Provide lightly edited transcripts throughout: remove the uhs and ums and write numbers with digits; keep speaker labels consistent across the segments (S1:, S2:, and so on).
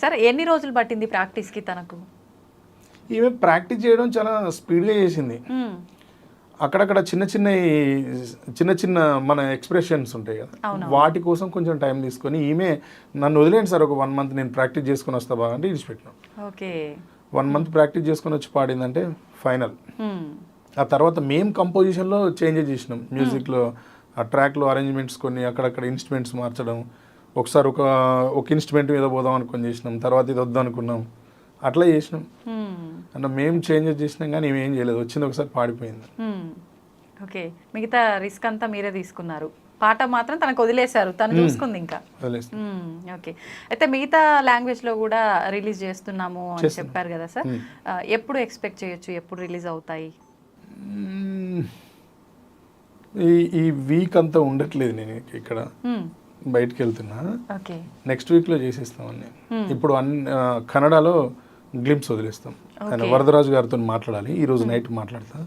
S1: సరే ఎన్ని రోజులు పట్టింది ప్రాక్టీస్కి తనకు?
S2: ఈమె ప్రాక్టీస్ చేయడం చాలా స్పీడ్గా చేసింది. అక్కడక్కడ చిన్న చిన్న మన ఎక్స్ప్రెషన్స్ ఉంటాయి కదా, వాటి కోసం కొంచెం టైం తీసుకొని ఈమె నన్ను వదిలేండి సార్, ఒక 1 month నేను ప్రాక్టీస్ చేసుకుని వస్తా బాగా అంటే ఇడిచిపెట్టినాం.
S1: ఓకే,
S2: 1 month ప్రాక్టీస్ చేసుకుని వచ్చి పాడిందంటే ఫైనల్. ఆ తర్వాత మేము కంపోజిషన్లో చేంజెస్ చేసినాం, మ్యూజిక్లో ఆ ట్రాక్లో అరేంజ్మెంట్స్ కొన్ని అక్కడక్కడ ఇన్స్ట్రుమెంట్స్ మార్చడం. ఒకసారి ఒక ఇన్స్ట్రుమెంట్ మీద పోదాం అనుకుని చేసినాం, తర్వాత ఇది వద్దు అనుకున్నాం, అట్లా చేసినాం. అంటే మేము చేంజెస్ చేసినాం కానీ ఏం చేయలేదు, వచ్చింది ఒకసారి పాడిపోయింది.
S1: ఓకే, మిగతా రిస్క్ అంతా మీరే తీసుకున్నారు, పాట మాత్రం తనకు వదిలేశారు, తను చూసుకుంది ఇంకా. ఓకే, అయితే మిగతా లాంగ్వేజ్లో కూడా రిలీజ్ చేస్తున్నాము అని చెప్పారు కదా సార్, ఎప్పుడు ఎక్స్పెక్ట్ చేయొచ్చు, ఎప్పుడు రిలీజ్ అవుతాయి?
S2: ఈ వీక్ అంతా ఉండట్లేదు, నేను ఇక్కడ బయటకు వెళ్తున్నా. నెక్స్ట్ వీక్లో చేసేస్తామని. ఇప్పుడు కన్నడలో గ్లింప్స్ వదిలేస్తాం, వరదరాజు గారితో మాట్లాడాలి, ఈరోజు నైట్ మాట్లాడతా.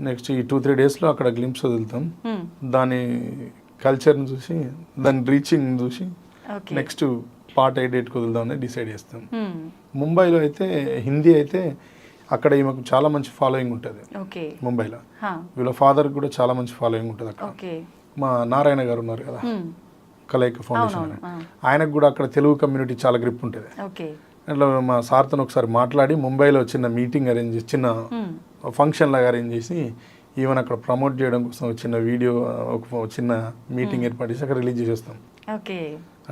S2: నెక్స్ట్ ఈ 2-3 డేస్లో అక్కడ గ్లింప్స్ వదులుతాం, దాని కల్చర్ని చూసి దాని రీచింగ్ చూసి నెక్స్ట్ పార్ట్ ఏ డేట్కి వదులుదామని డిసైడ్ చేస్తాం. ముంబైలో అయితే హిందీ అయితే అక్కడ ఈమెకు చాలా మంచి ఫాలోయింగ్ ఉంటుంది ముంబైలో, వీళ్ళ ఫాదర్ కూడా చాలా మంచి ఫాలోయింగ్ ఉంటుంది అక్కడ. మా నారాయణ గారు ఉన్నారు కదా, కలయిక ఫౌండేషన్, ఆయనకు కూడా అక్కడ తెలుగు కమ్యూనిటీ చాలా గ్రిప్ ఉంటుంది. అట్లా మా సార్తో ఒకసారి మాట్లాడి ముంబైలో చిన్న మీటింగ్ అరేంజ్ చేసి, చిన్న ఫంక్షన్ లాగా అరేంజ్ చేసి ఈవెన్ అక్కడ ప్రమోట్ చేయడం కోసం చిన్న వీడియో, ఒక చిన్న మీటింగ్ ఏర్పాటు చేసి అక్కడ రిలీజ్ చేసేస్తాం.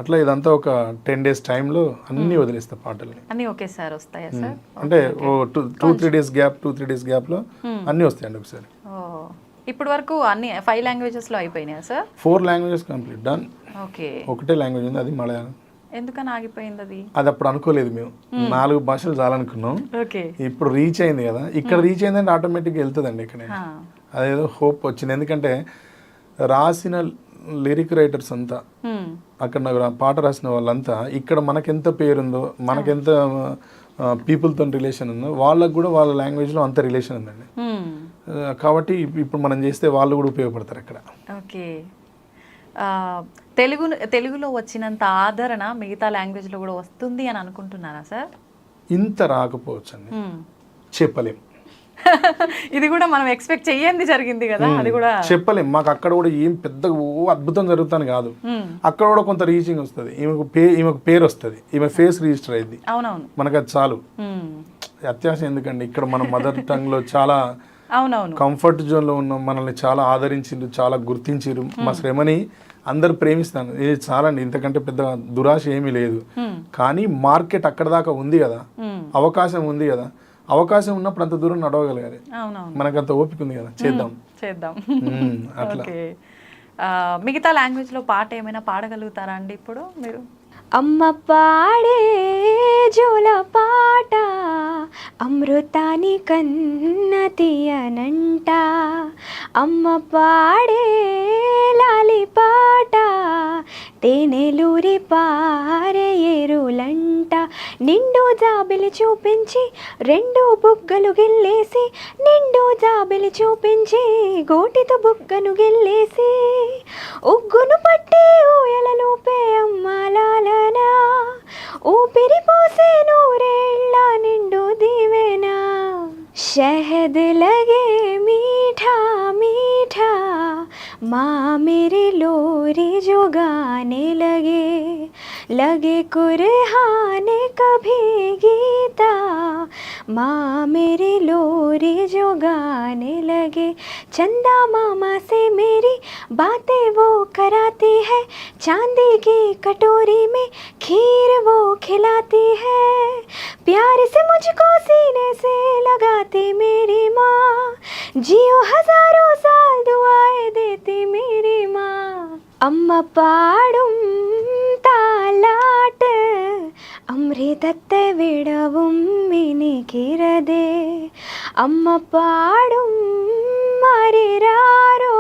S2: అట్లా ఇదంతా ఒక 10 days టైంలో అన్ని వదిలేస్తా పాటల్ని.
S1: అన్ని ఒకేసారి వస్తాయా సార్?
S2: అంటే 2-3 days గ్యాప్లో అన్నీ వస్తాయండి ఒకసారి.
S1: ఇప్పటి వరకు అన్ని 5 లాంగ్వేజెస్లో అయిపోయినాయా sir?
S2: 4 languages complete done.
S1: Okay,
S2: ఒకటే లాంగ్వేజ్ ఉంది, అది మలయాళం.
S1: ఎందుకని ఆగిపోయింది అది?
S2: అది అప్పుడు అనుకోలేదు మేము, 4 భాషలు చాలనుకున్నాం. ఇప్పుడు రీచ్ అయింది కదా, ఇక్కడ రీచ్ అయిందంటే ఆటోమేటిక్గా వెళ్తుందండి. ఇక్కడ అదేదో హోప్ వచ్చింది, ఎందుకంటే రాసిన లిరిక్ రైటర్స్ అంతా అక్కడ నాకు పాట రాసిన వాళ్ళంతా ఇక్కడ మనకెంత పేరుందో, మనకెంత పీపుల్తో రిలేషన్ ఉందో, వాళ్ళకు కూడా వాళ్ళ లాంగ్వేజ్లో అంత రిలేషన్ ఉందండి. కాబట్టి ఇప్పుడు మనం చేస్తే వాళ్ళు కూడా ఉపయోగపడతారు అక్కడ.
S1: ఓకే, తెలుగులో వచ్చినంత ఆదరణ మిగతా లాంగ్వేజ్లో కూడా వస్తుంది అని అనుకుంటున్నారా సార్?
S2: ఇంత రాకపోవచ్చు అండి, చెప్పలేం.
S1: ఇది కూడా మనం ఎక్స్పెక్ట్ చెయ్యండి జరిగింది కదా, అది కూడా
S2: చెప్పలేం. మాకు అక్కడ కూడా ఏం పెద్ద అద్భుతం జరుగుతాను కాదు, అక్కడ కూడా కొంత రీచింగ్ వస్తుంది, ఈమెకు పేరు వస్తుంది, ఈమె ఫేస్ రిజిస్టర్ అయింది.
S1: అవునవును,
S2: మనకు అది చాలు. అత్యాశ ఎందుకండి, ఇక్కడ మన మదర్ టంగ్ లో చాలా కంఫర్ట్ జోన్ లో ఉన్నాం, మనల్ని చాలా ఆదరించారు, చాలా గుర్తించారు, మా శ్రమని అందరు ప్రేమిస్తాను, ఇది చాలండి, ఇంతకంటే పెద్ద దురాశ ఏమీ లేదు. కానీ మార్కెట్ అక్కడ దాకా ఉంది కదా, అవకాశం ఉంది కదా, అవకాశం ఉన్నప్పుడు అంత దూరం నడవగలగాలి, మనకు అంత ఓపిక ఉంది కదా, చేద్దాం. అట్లా
S1: మిగతా లాంగ్వేజ్ లో పాట ఏమైనా పాడగలుగుతారా అండి ఇప్పుడు మీరు?
S3: అమ్మ పాడే జోల పాట అమృతాని కన్న తీయనంట, అమ్మ పాడే లాలి పాట తేనెలూరి పారే ఏరులంట, నిండు జాబిలి చూపించి 2 బుగ్గలు గిల్లేసి, నిండు జాబిలి చూపించి గోటితో బుగ్గను గిల్లేసి, ఉగ్గును పట్టి ఊయలలోపే అమ్మాలాలనా, ఊపిరి పోసే నూరేళ్ళ నిండు దీవెనా, शहद लगे मीठा मीठा माँ मेरे लोरी जो गाने लगे कुरहाने कभी गीता, माँ मेरे लोरी जो गाने लगे, चंदा मामा से मेरी बातें वो कराती है, चांदी की कटोरी में खीर वो खिलाती है, प्यार से मुझको सीने से लगाती मेरी माँ, जियो हजारों साल दुआएं देती मेरी माँ, अम्मा पाडुम तालाट अमृतत्ते विडवुम मिनिकिरदे, अम्मा पाडुम मारिरारो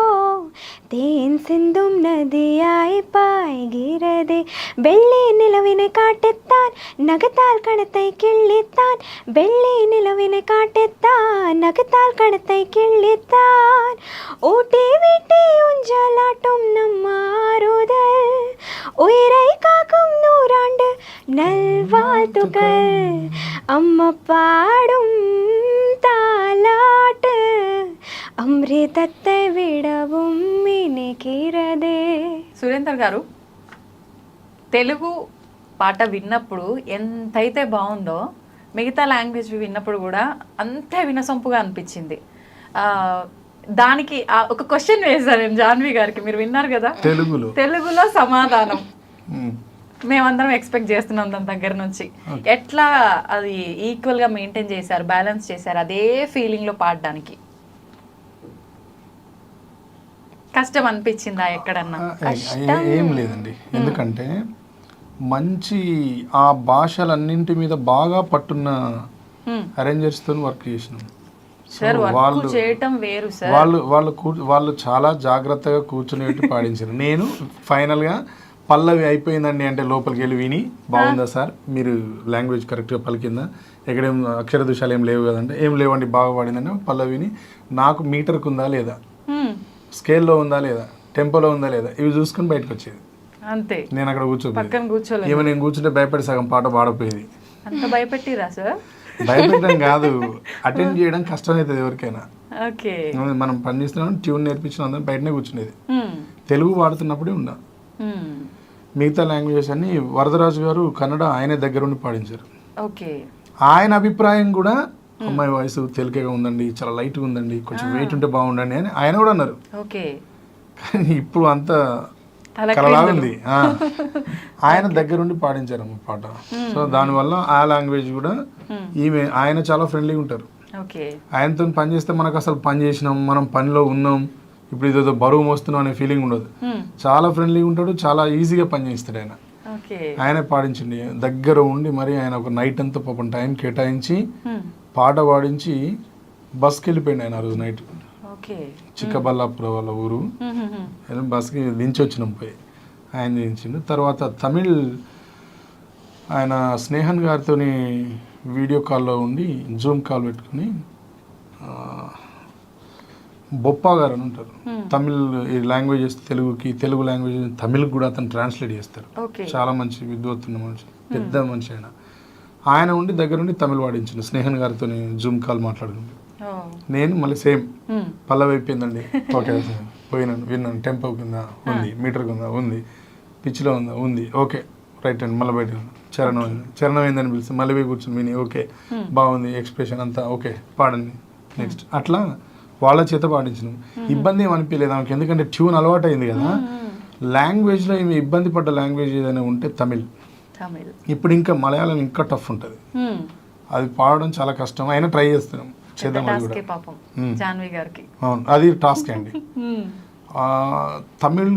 S3: தேன் சிந்தும் நதியாய் பாய்கிறதே வெள்ளி நிலவினை காட்டத்தான் நகத்தால் கணத்தை கிள்ளித்தான் வெள்ளி நிலவினை காட்டத்தான் நகத்தால் கணத்தை கிள்ளித்தான் ஊட்டி வீட்டி ஊஞ்சலாட்டும் நம்மாறுதல் உயிரை காக்கும் நூறாண்டு நல்வாழ்த்துக்கள் அம்மா பாடும் தாலாட்டு అమృతத்தை విడவும் ఇనికిరదే.
S1: సురేందర్ గారు, తెలుగు పాట విన్నప్పుడు ఎంతైతే బాగుందో మిగతా లాంగ్వేజ్ విన్నప్పుడు కూడా అంతే వినసొంపుగా అనిపించింది. దానికి ఒక క్వశ్చన్ వేశాను నేను జాన్వి గారికి, మీరు విన్నారు కదా తెలుగులో సమాధానం మేమందరం ఎక్స్పెక్ట్ చేస్తున్నాం దాని దగ్గర నుంచి. ఎట్లా అది ఈక్వల్ గా మెయింటైన్ చేశారు, బ్యాలెన్స్ చేశారు అదే ఫీలింగ్ లో పాడడానికి? కష్టం అనిపించిందా ఎక్కడన్నా?
S2: ఏం లేదండి, ఎందుకంటే మంచి ఆ భాషలన్నింటి మీద బాగా పట్టున్న అరేంజర్స్ తో వర్క్ చేసినాం. వాళ్ళు చాలా జాగ్రత్తగా కూర్చునేట్టు పాడించారు. నేను ఫైనల్ గా పల్లవి అయిపోయిందండి అంటే లోపలికి వెళ్ళి విని, బాగుందా సార్ మీరు లాంగ్వేజ్ కరెక్ట్గా పలికిందా, ఎక్కడేం అక్షర దోషాలు ఏం లేవు కదంటే, ఏం లేవండి బాగా పాడిందంటే పల్లవిని నాకు మీటర్కి ఉందా లేదా, స్కేల్లో ఉందా లేదా, టెంపోలో ఉందా లేదా, ఇవి చూసుకుని బయటకు వచ్చేది.
S1: అంతే.
S2: నేను అక్కడ కూర్చోలేదు. ఏమో నేను కూర్చుంటే భయపడి సగం పాట పాడపోయేది.
S1: అంత భయపెట్టిరా సార్?
S2: భయపెట్టడం కాదు, అటెండ్ చేయడం కష్టం అవుతుంది ఎవరికైనా. మనం పని చేస్తున్నాం, ట్యూన్ నేర్పించిన అందరం బయటనే కూర్చునేది. తెలుగు వాడుతున్నప్పుడే ఉన్నా. మిగతా లాంగ్వేజెస్ అన్ని వరదరాజు గారు కన్నడ ఆయనే దగ్గరుండి పాడించారు. ఆయన అభిప్రాయం కూడా అమ్మాయి వాయిస్ తెలుగుగా ఉందండి, చాలా లైట్గా ఉందండి, కొంచెం వెయిట్ ఉంటే బాగుండండి అని ఆయన కూడా అన్నారు. కానీ ఇప్పుడు అంత కలలా ఉంది. ఆయన దగ్గరుండి పాడించారు అమ్మ పాట. సో దానివల్ల ఆ లాంగ్వేజ్ కూడా ఆయన చాలా ఫ్రెండ్లీగా ఉంటారు. ఆయనతో పని చేస్తే మనకు అసలు పని చేసినాం, మనం పనిలో ఉన్నాం, ఇప్పుడు ఇదేదో బరువు మోస్తున్నాం అనే ఫీలింగ్ ఉండదు. చాలా ఫ్రెండ్లీగా ఉంటాడు, చాలా ఈజీగా పని చేస్తాడు ఆయన. ఆయనే పాడించండి దగ్గర ఉండి, మరి ఆయన ఒక నైట్ అంతా పాపం టైం కేటాయించి పాట పాడించి బస్కి వెళ్ళిపోయింది ఆయన ఆ రోజు నైట్. చిక్కబల్లాపురం వాళ్ళ ఊరు, బస్కి దించి వచ్చినాం పోయి ఆయన దించిండు. తర్వాత తమిళ్ ఆయన స్నేహన్ గారితో వీడియో కాల్లో ఉండి జూమ్ కాల్ పెట్టుకుని, బొప్పా గారు అని ఉంటారు, తమిళ్ లాంగ్వేజెస్ తెలుగుకి, తెలుగు లాంగ్వేజ్ తమిళ్ కూడా అతను ట్రాన్స్లేట్ చేస్తారు. చాలా మంచి విద్వత్తున్న మనిషి, పెద్ద మనిషి ఆయన ఉండి దగ్గరుండి తమిళ్ వాడించిండు. స్నేహన్ గారితో జూమ్ కాల్ మాట్లాడుకుంది. నేను మళ్ళీ సేమ్ పల్లవి అయిపోయిందండి, ఓకే పోయినాను, విన్నాను, టెంపో కింద ఉంది, మీటర్ కింద ఉంది, పిచ్లో ఉందా ఉంది, ఓకే రైట్ అండి, మళ్ళీ బయట చరణం అయిందని పిలిచి మళ్ళీ పోయి కూర్చొని విని, ఓకే బాగుంది, ఎక్స్ప్రెషన్ అంతా ఓకే పాడండి నెక్స్ట్, అట్లా వాళ్ళ చేత పాడించినాం. ఇబ్బంది ఏమి అనిపించలేదు ఆమెకి, ఎందుకంటే ట్యూన్ అలవాటు అయింది కదా. లాంగ్వేజ్లో ఏమి ఇబ్బంది పడ్డ లాంగ్వేజ్ ఏదైనా ఉంటే తమిళ్. ఇప్పుడు ఇంకా మలయాళం ఇంకా టఫ్ ఉంటుంది, అది పాడడం చాలా కష్టం. అయినా ట్రై చేస్తున్నాం, చేద్దాం. అది కూడా అవును, అది టాస్క్ అండి. తమిళ్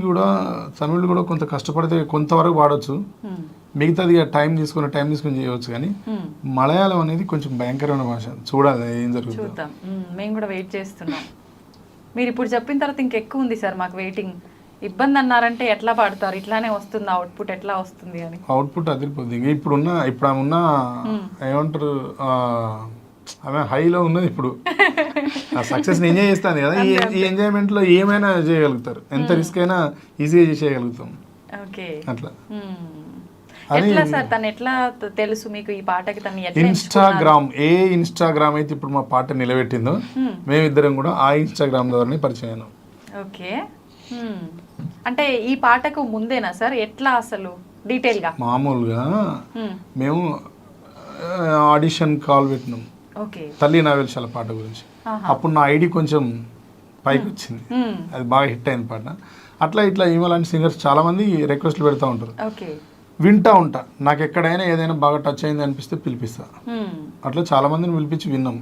S2: కూడా కొంత కష్టపడితే కొంతవరకు పాడవచ్చు, మిగతాది టైం తీసుకుని చేయవచ్చు. కానీ మలయాళం అనేది కొంచెం భయంకరమైన భాష, చూడాలి ఏం జరుగుతుంది.
S1: మేము కూడా వెయిట్ చేస్తున్నాం. మీరు ఇప్పుడు చెప్పిన తర్వాత ఇంకెక్కువ ఉంది సార్ మాకు వెయిటింగ్. ఇబ్బంది అన్నారంటే ఎట్లా పాడతారు, ఇట్లానే వస్తుంది అవుట్పుట్, ఎట్లా వస్తుంది అని?
S2: అవుట్పుట్ అదిరిపోతుంది. ఇప్పుడు ఆమె ఉన్న ఏమంటారు, ఆమె హైలో ఉన్నది. ఇప్పుడు ఆ సక్సెస్ ఎంజాయ్ చేస్తాను కదా, ఈ ఎంజాయ్మెంట్ లో ఏమైనా చేయగలుగుతారు, ఎంత రిస్క్ అయినా ఈజీగా చేసేయగలుగుతాం. అట్లా
S1: తెలుసు మీకు ఈ పాటకి?
S2: ఇన్స్టాగ్రామ్ అయితే ఇప్పుడు మా పాట నిలబెట్టిందో, మేమిద్దరం కూడా ఆ ఇన్స్టాగ్రామ్ ద్వారానే పరిచయం.
S1: ఓకే, అంటే ఈ పాటకు ముందేనా సార్, ఎట్లా అసలు డీటెయిల్ గా?
S2: మామూలుగా మేము ఆడిషన్ కాల్ పెట్టినాం తల్లి నావెల్శాల పాట గురించి. అప్పుడు నా ఐడి కొంచెం పైకి వచ్చింది, అది బాగా హిట్ అయింది పాట. అట్లా ఇట్లా ఇలాంటి సింగర్స్ చాలా మంది రిక్వెస్ట్లు పెడతా ఉంటారు, వింటా ఉంటా. నాకు ఎక్కడైనా ఏదైనా బాగా టచ్ అయింది అనిపిస్తే పిలిపిస్తా. అట్లా చాలా మందిని పిలిపించి విన్నాం,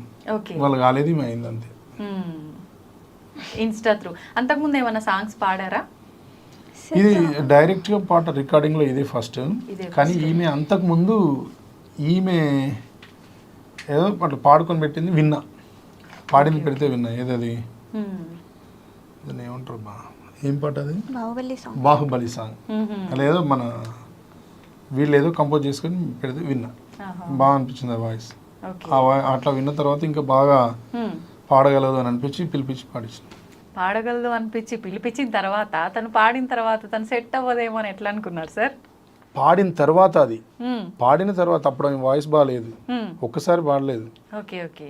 S2: వాళ్ళు కాలేదు, మేము అయింది అంతే.
S1: Insta through. అంతకుముందు ఏమైనా సాంగ్స్ పాడారా?
S2: ఇది డైరెక్ట్ గా పాట రికార్డింగ్ లో ఇదే ఫస్ట్. కానీ ఈమె అంతకు ముందు ఈమె ఏదో అట్లా పాడుకొని పెట్టింది విన్నా, పాడింది పెడితే విన్నా. ఏదది ఏమంటారు బా, ఏం పాట అది?
S3: బాహుబలి సాంగ్.
S2: బాహుబలి సాంగ్. అలా ఏదో మన వీళ్ళు ఏదో కంపోజ్ చేసుకొని పెడితే విన్నా, బాగా అనిపించింది ఆ వాయిస్. అట్లా విన్న తర్వాత ఇంకా బాగా పాడగలదు అని అనిపించి పిలిపించి పాడించిన.
S1: పాడగలదు అనిపించి పిలిపించిన తర్వాత తను పాడిన తర్వాత తను సెట్ అవ్వదేమో అని ఎట్లా అనుకున్నారు సార్?
S2: పాడిన తర్వాత అది పాడిన తర్వాత అప్పుడు ఆమె వాయిస్ బాగాలేదు, ఒక్కసారి పాడలేదు.
S1: Okay okay.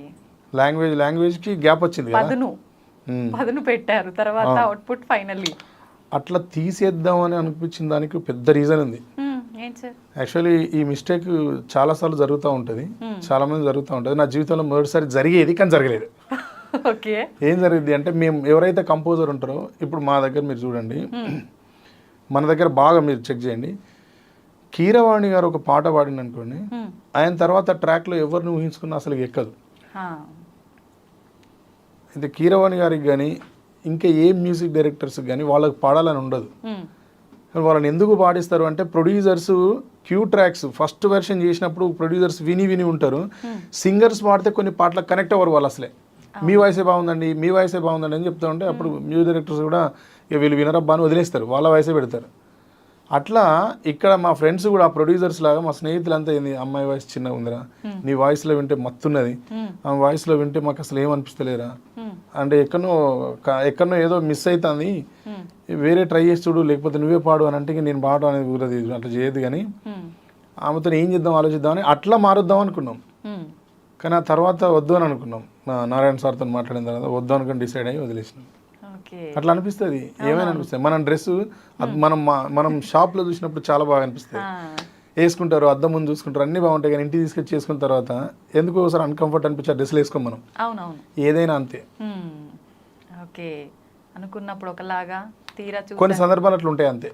S2: లాంగ్వేజ్ కి గ్యాప్ వచ్చింది కదా,
S1: పదును పెట్టారు తర్వాత అవుట్పుట్ ఫైనల్లీ.
S2: అట్లా తీసేద్దామని అనిపించిన దానికి పెద్ద రీజన్ ఉంది.
S1: ఏంటి సార్?
S2: యాక్చువల్లీ ఈ మిస్టేక్ చాలాసార్లు జరుగుతూ ఉంటుంది, చాలా మంది జరుగుతూ ఉంటుంది. నా జీవితంలో మొదటిసారి జరిగేది కానీ జరగలేదు.
S1: ఓకే.
S2: ఏం జరిగింది అంటే, మేము ఎవరైతే కంపోజర్ ఉంటారో, ఇప్పుడు మా దగ్గర మీరు చూడండి, మన దగ్గర బాగా మీరు చెక్ చేయండి, కీరవాణి గారు ఒక పాట పాడింది అనుకోండి, ఆయన తర్వాత ట్రాక్లో ఎవరిని ఊహించుకున్నా అసలు ఎక్కదు. అయితే కీరవాణి గారికి కానీ ఇంకా ఏ మ్యూజిక్ డైరెక్టర్స్కి కానీ వాళ్ళకి పాడాలని ఉండదు. వాళ్ళని ఎందుకు పాడిస్తారు అంటే, producers cue tracks first version చేసినప్పుడు ప్రొడ్యూసర్స్ విని ఉంటారు, సింగర్స్ పాడితే కొన్ని పాటలకు కనెక్ట్ అవ్వరు వాళ్ళు అసలే. మీ వాయిసే బాగుందండి, మీ వాయిసే బాగుందండి అని చెప్తా ఉంటే అప్పుడు మ్యూజిక్ డైరెక్టర్స్ కూడా ఇక వీళ్ళు వినరబ్బా అని వదిలేస్తారు, వాళ్ళ వాయిసే పెడతారు. అట్లా ఇక్కడ మా ఫ్రెండ్స్ కూడా ప్రొడ్యూసర్స్ లాగా మా స్నేహితులంతా ఏంది, అమ్మాయి వాయిస్ చిన్నగా ఉందిరా, నీ వాయిస్లో వింటే మత్తున్నది, ఆమె వాయిస్లో వింటే మాకు అసలు ఏమనిపిస్తలేరా అంటే, ఎక్కడనో ఏదో మిస్ అవుతుంది, వేరే ట్రై చేసి చూడు, లేకపోతే నువ్వే పాడు అని అంటే నేను పాడు అనేది కుదరదు, అట్లా చేయదు. కానీ ఆమెతో ఏం చేద్దాం ఆలోచిద్దామని అట్లా మారుద్దాం అనుకున్నాం. కానీ ఆ తర్వాత వద్దు అని అనుకున్నాం, నారాయణ సార్తో మాట్లాడిన తర్వాత వద్దు అనుకుని డిసైడ్ అయ్యి వదిలేసినాం. అట్లా అనిపిస్తుంది, ఏమైనా అనిపిస్తుంది. మనం డ్రెస్ మనం షాప్లో చూసినప్పుడు చాలా బాగా అనిపిస్తుంది, వేసుకుంటారు, అద్దం ముందు చూసుకుంటారు, అన్నీ బాగుంటాయి. కానీ ఇంటికి తీసుకొచ్చి చేసుకున్న తర్వాత ఎందుకు ఒకసారి అన్కంఫర్ట్ అనిపించి ఆ డ్రెస్సులు వేసుకోం మనం.
S1: అవునవును,
S2: ఏదైనా అంతే.
S1: ఓకే, అనుకున్నప్పుడు ఒకలాగా తీరా
S2: కొన్ని సందర్భాలు అట్లా ఉంటాయి అంతే.